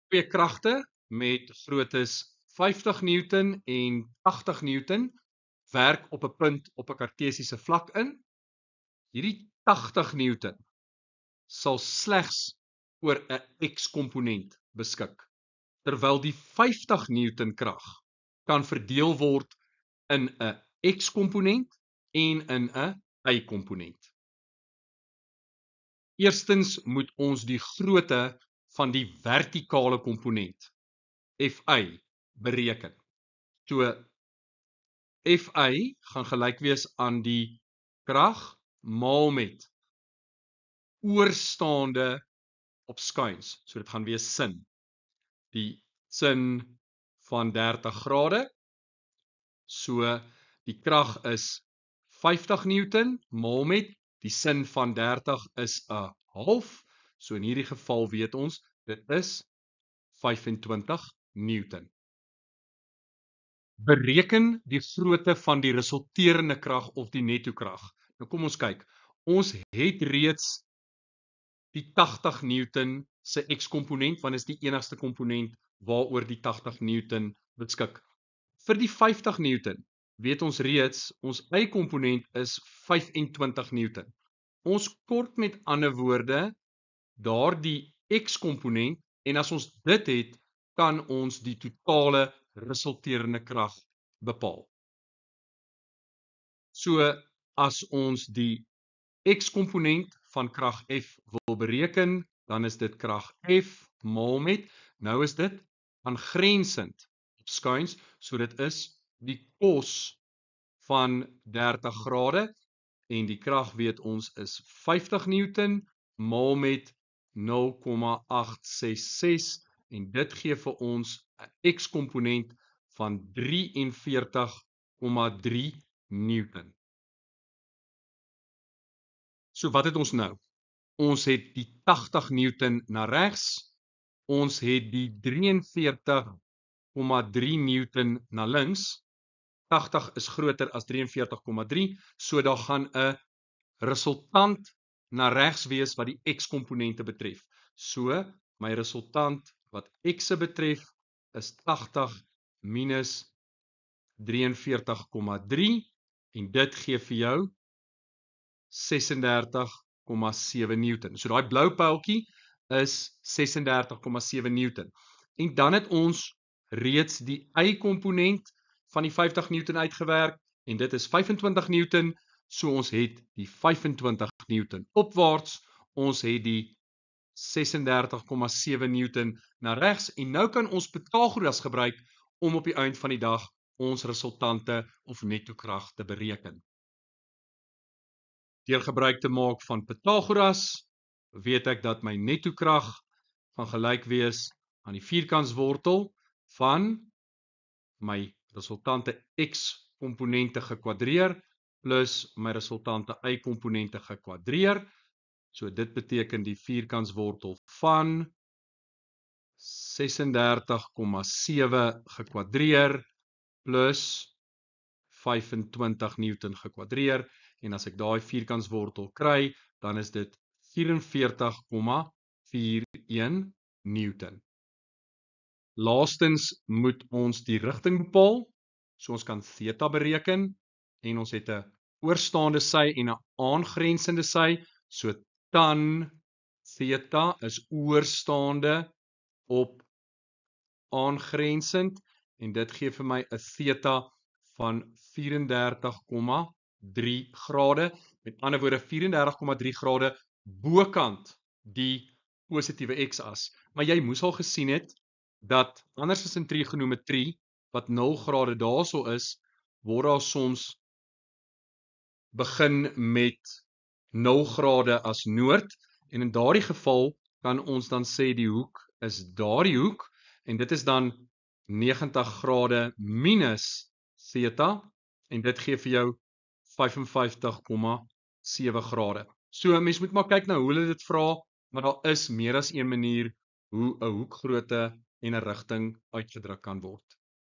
twee kragte met groottes 50 Newton en 80 Newton werk op 'n punt op 'n kartesiese vlak in. Hierdie 80 Newton sal slegs oor 'n x-komponent beskik, terwyl die 50 Newton krag kan verdeel word in 'n x-komponent en in 'n y-komponent. Eerstens moet ons die grootte van die vertikale komponent Fi bereken. So Fi gaan gelyk wees aan die krag maal met oorstaande op skuins. So dit gaan wees sin. Die sin van 30 grade. So die krag is 50 Newton maal met die sin van 30 is 'n half. So in hierdie geval weet ons dit is 25 Newton. Bereken die grootte van die resulterende krag of die netto krag. Nou kom ons kyk. Ons het reeds die 80 Newton se x-komponent, want is die enigste komponent waaroor die 80 Newton beskik. Vir die 50 Newton weet ons reeds ons y-komponent is 25 Newton. Ons kort met ander woorde daardie x-komponent en as ons dit het, kan ons die totale resulterende krag bepaal. So as ons die x-komponent van krag F wil bereken, dan is dit krag F maal met, nou is dit aangrensend op skuins, so dit is die cos van 30 grade en die krag weet ons is 50 Newton maal met 0,866 en dit gee vir ons 'n x-komponent van 43,3 Newton. So wat het ons nou? Ons het die 80 Newton na regs, ons het die 43,3 Newton na links. 80 is groter as 43,3, so daar gaan 'n resultant na regs wees wat die x-komponente betref. So my resultant wat x betref is 80 minus 43,3 en dit gee vir jou 36,7 Newton. So daai blou pyltjie is 36,7 Newton. En dan het ons reeds die y-komponent van die 50 Newton uitgewerk en dit is 25 Newton. So ons het die 25 Newton opwaarts, ons het die 36,7 Newton na regs en nou kan ons Pythagoras gebruik om op die eind van die dag ons resultante of netto krag te bereken. Deur gebruik te maak van Pythagoras, weet ek dat my netto krag gaan gelyk wees aan die vierkantswortel van my resultante x-komponente gekwadreer plus my resultante y-komponente gekwadreer. So dit beteken die vierkantswortel van 36,7 gekwadreer plus 25 Newton gekwadreer. En as ek daai vierkantswortel kry, dan is dit 44,41 Newton. Laastens moet ons die rigting bepaal. So ons kan theta bereken en ons het 'n oorstaande sy en 'n aangrensende sy. So tan theta is oorstaande op aangrensend en dit gee vir my 'n theta van 34,3 grade. Met ander woorde 34,3 grade bokant die positiewe x-as. Maar jy moes al gesien het dat anders as in trigonometrie wat 0 grade daarso is, word daar soms begin met 0 grade as noord en in daardie geval kan ons dan sê die hoek is daardie hoek en dit is dan 90 grade minus theta en dit gee vir jou 55,7 grade. So mens moet maar kyk na hoe hulle dit vra, maar daar is meer as een manier hoe 'n hoekgrootte en 'n rigting uitgedruk kan word.